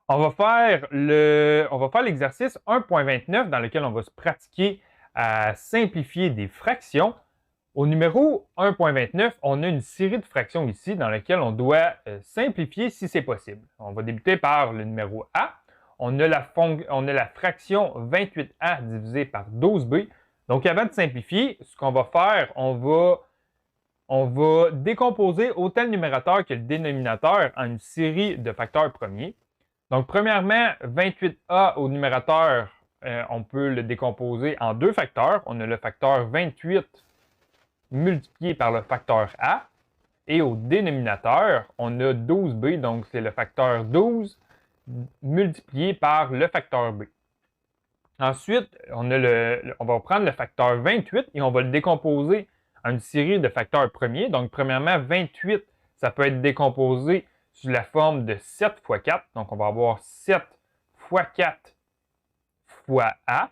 On va faire l'exercice 1.29 dans lequel on va se pratiquer à simplifier des fractions. Au numéro 1.29, on a une série de fractions ici dans laquelle on doit simplifier si c'est possible. On va débuter par le numéro A. On a la fraction 28A divisée par 12B. Donc avant de simplifier, ce qu'on va faire, on va décomposer autant le numérateur que le dénominateur en une série de facteurs premiers. Donc, premièrement, 28A au numérateur, on peut le décomposer en deux facteurs. On a le facteur 28 multiplié par le facteur A. Et au dénominateur, on a 12B, donc c'est le facteur 12 multiplié par le facteur B. Ensuite, on va prendre le facteur 28 et on va le décomposer en une série de facteurs premiers. Donc, premièrement, 28, ça peut être décomposé sous la forme de 7 fois 4. Donc, on va avoir 7 fois 4 fois A,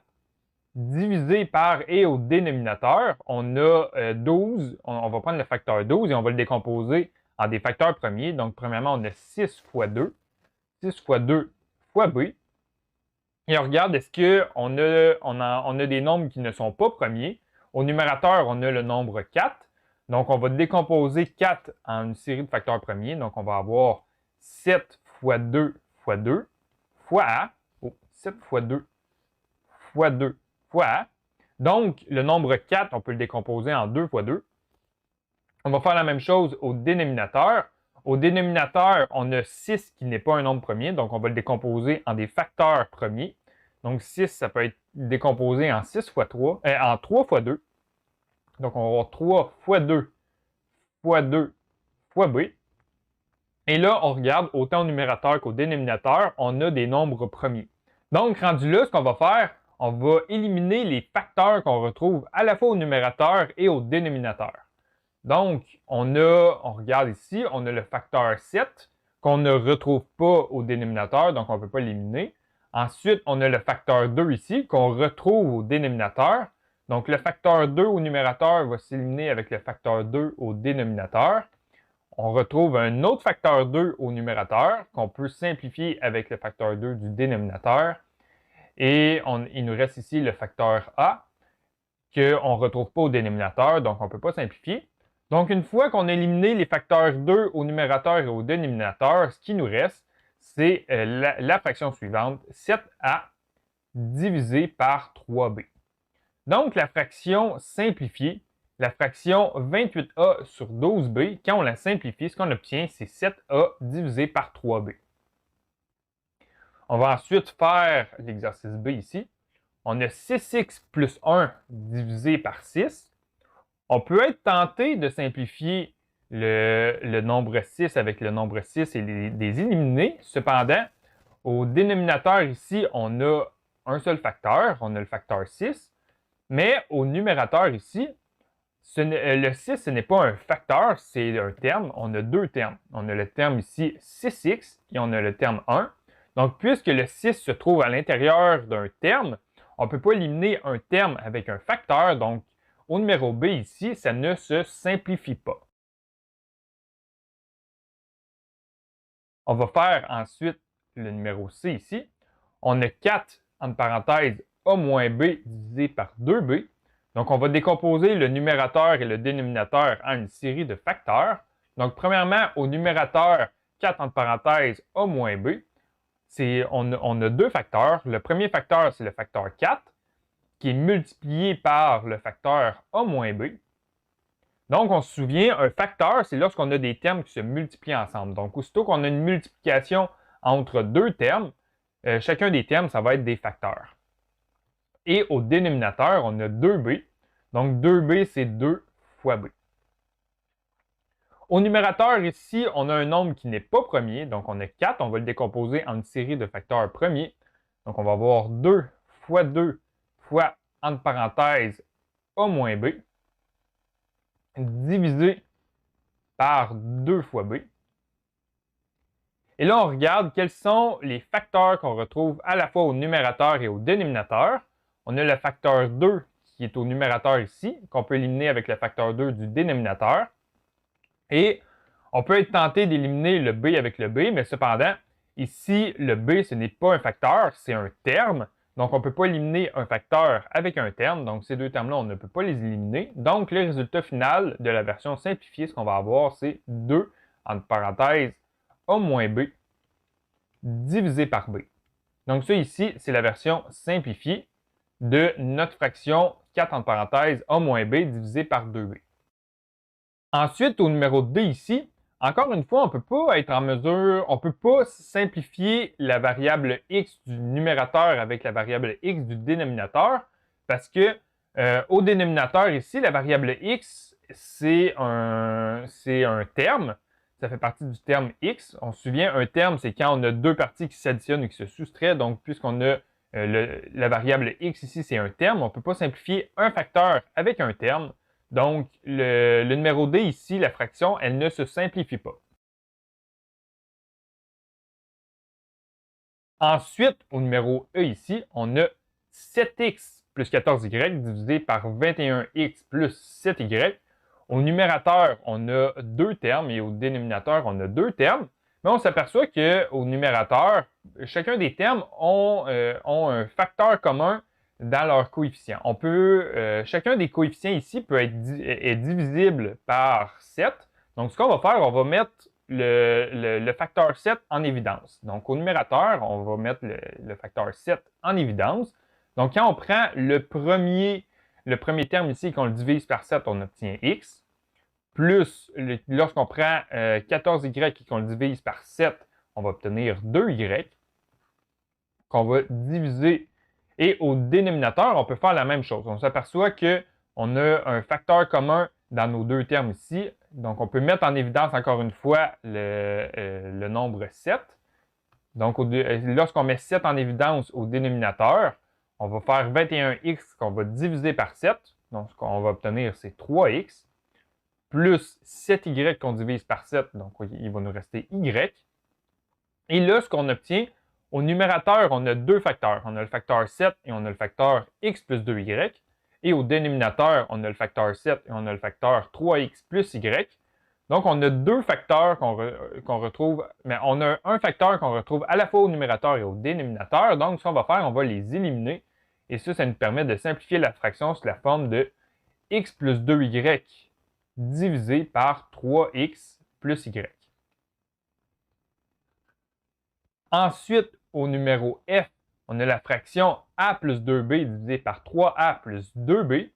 divisé par, et au dénominateur, on a 12. On va prendre le facteur 12 et on va le décomposer en des facteurs premiers. Donc, premièrement, on a 6 fois 2. 6 fois 2 fois B. Et on regarde, est-ce qu'on a des nombres qui ne sont pas premiers. Au numérateur, on a le nombre 4. Donc, on va décomposer 4 en une série de facteurs premiers. Donc, on va avoir 7 fois 2 fois 2 fois A. 7 fois 2 fois 2 fois A. Donc, le nombre 4, on peut le décomposer en 2 fois 2. On va faire la même chose au dénominateur. Au dénominateur, on a 6 qui n'est pas un nombre premier, donc on va le décomposer en des facteurs premiers. Donc 6, ça peut être décomposé en 6 fois 3, en 3 fois 2. Donc on va avoir 3 fois 2 fois 2 fois B. Et là, on regarde autant au numérateur qu'au dénominateur, on a des nombres premiers. Donc rendu là, ce qu'on va faire, on va éliminer les facteurs qu'on retrouve à la fois au numérateur et au dénominateur. Donc, on regarde ici, on a le facteur 7 qu'on ne retrouve pas au dénominateur, donc on ne peut pas l'éliminer. Ensuite, on a le facteur 2 ici qu'on retrouve au dénominateur. Donc, le facteur 2 au numérateur va s'éliminer avec le facteur 2 au dénominateur. On retrouve un autre facteur 2 au numérateur qu'on peut simplifier avec le facteur 2 du dénominateur. Et il nous reste ici le facteur A qu'on ne retrouve pas au dénominateur, donc on ne peut pas simplifier. Donc, une fois qu'on a éliminé les facteurs 2 au numérateur et au dénominateur, ce qui nous reste, c'est la fraction suivante, 7A divisé par 3B. Donc, la fraction simplifiée, la fraction 28A sur 12B, quand on la simplifie, ce qu'on obtient, c'est 7A divisé par 3B. On va ensuite faire l'exercice B ici. On a 6x plus 1 divisé par 6. On peut être tenté de simplifier le nombre 6 avec le nombre 6 et les éliminer. Cependant, au dénominateur ici, on a un seul facteur, on a le facteur 6. Mais au numérateur ici, le 6, ce n'est pas un facteur, c'est un terme. On a deux termes. On a le terme ici 6x et on a le terme 1. Donc, puisque le 6 se trouve à l'intérieur d'un terme, on ne peut pas éliminer un terme avec un facteur. Donc, au numéro B ici, ça ne se simplifie pas. On va faire ensuite le numéro C ici. On a 4, entre parenthèses, A moins B divisé par 2B. Donc, on va décomposer le numérateur et le dénominateur en une série de facteurs. Donc, premièrement, au numérateur, 4, entre parenthèses, A moins B. On a deux facteurs. Le premier facteur, c'est le facteur 4, qui est multiplié par le facteur A moins B. Donc, on se souvient, un facteur, c'est lorsqu'on a des termes qui se multiplient ensemble. Donc, aussitôt qu'on a une multiplication entre deux termes, chacun des termes, ça va être des facteurs. Et au dénominateur, on a 2b. Donc, 2b, c'est 2 fois b. Au numérateur, ici, on a un nombre qui n'est pas premier. Donc, on a 4. On va le décomposer en une série de facteurs premiers. Donc, on va avoir 2 fois 2 fois, entre parenthèses, a moins b, divisé par 2 fois b. Et là, on regarde quels sont les facteurs qu'on retrouve à la fois au numérateur et au dénominateur. On a le facteur 2 qui est au numérateur ici, qu'on peut éliminer avec le facteur 2 du dénominateur. Et on peut être tenté d'éliminer le b avec le b, mais cependant, Ici, le b, ce n'est pas un facteur, c'est un terme. Donc, on ne peut pas éliminer un facteur avec un terme. Donc, ces deux termes-là, on ne peut pas les éliminer. Donc, le résultat final de la version simplifiée, ce qu'on va avoir, c'est 2, entre parenthèses, a moins b, divisé par b. Donc, ça ici, c'est la version simplifiée de notre fraction 4, entre parenthèses, a moins b, divisé par 2b. Ensuite, au numéro D ici, encore une fois, on ne peut pas être en mesure, on ne peut pas simplifier la variable x du numérateur avec la variable x du dénominateur parce que au dénominateur ici, la variable x, c'est un terme. Ça fait partie du terme x. On se souvient, un terme, c'est quand on a deux parties qui s'additionnent et qui se soustraient. Donc, puisqu'on a la variable x ici, c'est un terme, on ne peut pas simplifier un facteur avec un terme. Donc, le numéro D ici, la fraction, elle ne se simplifie pas. Ensuite, au numéro E ici, on a 7x plus 14y divisé par 21x plus 7y. Au numérateur, on a deux termes et au dénominateur, on a deux termes. Mais on s'aperçoit qu'au numérateur, chacun des termes ont un facteur commun dans leur coefficient. Chacun des coefficients ici est divisible par 7. Donc, ce qu'on va faire, on va mettre le facteur 7 en évidence. Donc, au numérateur, on va mettre le facteur 7 en évidence. Donc, quand on prend le premier terme ici et qu'on le divise par 7, on obtient x. Plus, lorsqu'on prend 14y et qu'on le divise par 7, on va obtenir 2y qu'on va diviser. Et au dénominateur, on peut faire la même chose. On s'aperçoit qu'on a un facteur commun dans nos deux termes ici. Donc, on peut mettre en évidence encore une fois le nombre 7. Donc, lorsqu'on met 7 en évidence au dénominateur, on va faire 21x qu'on va diviser par 7. Donc, ce qu'on va obtenir, c'est 3x. Plus 7y qu'on divise par 7. Donc, il va nous rester y. Et là, ce qu'on obtient, au numérateur, on a deux facteurs. On a le facteur 7 et on a le facteur x plus 2y. Et au dénominateur, on a le facteur 7 et on a le facteur 3x plus y. Donc, on a deux facteurs qu'on retrouve, mais on a un facteur qu'on retrouve à la fois au numérateur et au dénominateur. Donc, ce qu'on va faire, on va les éliminer. Et ça nous permet de simplifier la fraction sous la forme de x plus 2y divisé par 3x plus y. Ensuite, au numéro F, on a la fraction a plus 2b divisé par 3a plus 2b.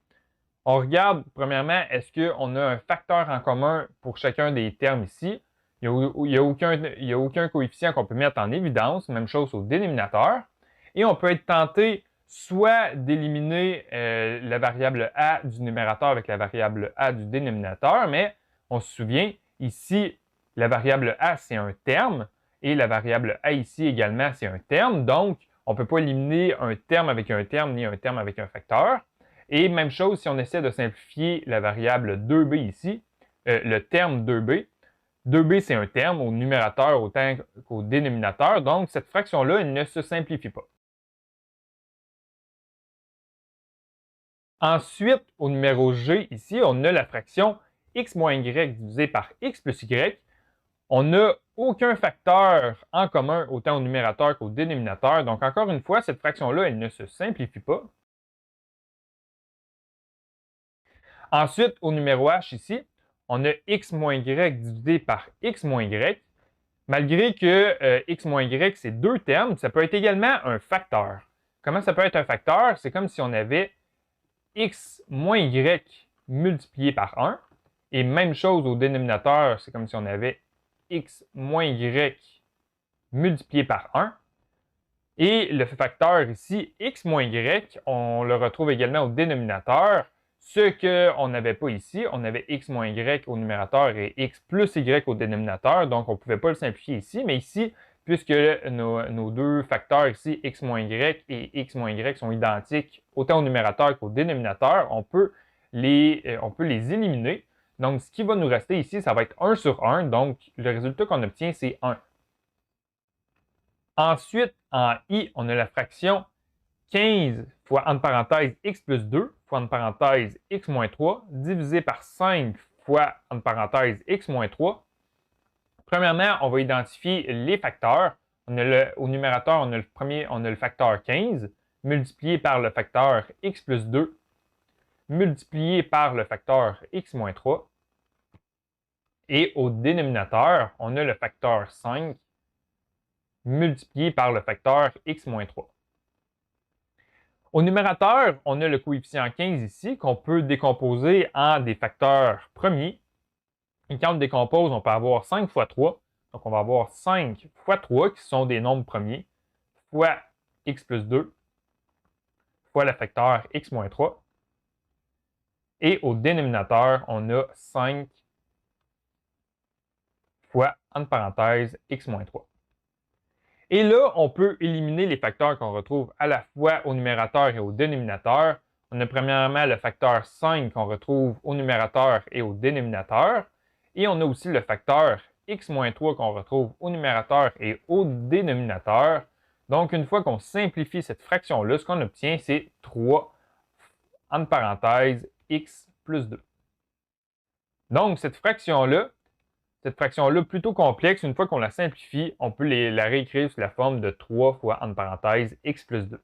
On regarde, premièrement, est-ce qu'on a un facteur en commun pour chacun des termes ici? Il n'y a aucun coefficient qu'on peut mettre en évidence. Même chose au dénominateur. Et on peut être tenté soit d'éliminer la variable a du numérateur avec la variable a du dénominateur, mais on se souvient, ici, la variable a, c'est un terme, et la variable a ici également, c'est un terme. Donc, on ne peut pas éliminer un terme avec un terme, ni un terme avec un facteur. Et même chose si on essaie de simplifier la variable 2b ici, le terme 2b. 2b, c'est un terme au numérateur autant qu'au dénominateur. Donc, cette fraction-là, elle ne se simplifie pas. Ensuite, au numéro G, ici, on a la fraction x moins y divisé par x plus y. On n'a aucun facteur en commun autant au numérateur qu'au dénominateur. Donc, encore une fois, cette fraction-là, elle ne se simplifie pas. Ensuite, au numéro H ici, on a x moins y divisé par x moins y. Malgré que x moins y, c'est deux termes, ça peut être également un facteur. Comment ça peut être un facteur? C'est comme si on avait x moins y multiplié par 1. Et même chose au dénominateur, c'est comme si on avait x moins y multiplié par 1. Et le facteur ici, x moins y, on le retrouve également au dénominateur. Ce qu'on n'avait pas ici, on avait x moins y au numérateur et x plus y au dénominateur. Donc, on ne pouvait pas le simplifier ici. Mais ici, puisque nos deux facteurs ici, x moins y et x moins y, sont identiques autant au numérateur qu'au dénominateur, on peut les éliminer. Donc, ce qui va nous rester ici, ça va être 1 sur 1. Donc, le résultat qu'on obtient, c'est 1. Ensuite, en I, on a la fraction 15 fois, entre parenthèses, x plus 2 fois, entre parenthèses, x moins 3, divisé par 5 fois, entre parenthèses, x moins 3. Premièrement, on va identifier les facteurs. Au numérateur, on a le facteur 15 multiplié par le facteur x plus 2 multiplié par le facteur x moins 3. Et au dénominateur, on a le facteur 5 multiplié par le facteur x moins 3. Au numérateur, on a le coefficient 15 ici qu'on peut décomposer en des facteurs premiers. Et quand on le décompose, on peut avoir 5 fois 3. Donc, on va avoir 5 fois 3 qui sont des nombres premiers, fois x plus 2, fois le facteur x moins 3. Et au dénominateur, on a 5 fois, entre parenthèses, x moins 3. Et là, on peut éliminer les facteurs qu'on retrouve à la fois au numérateur et au dénominateur. On a premièrement le facteur 5 qu'on retrouve au numérateur et au dénominateur. Et on a aussi le facteur x-3 qu'on retrouve au numérateur et au dénominateur. Donc, une fois qu'on simplifie cette fraction-là, ce qu'on obtient, c'est 3, entre parenthèses, x plus 2. Donc, cette fraction-là, plutôt complexe, une fois qu'on la simplifie, on peut la réécrire sous la forme de 3 fois, entre parenthèses, x plus 2.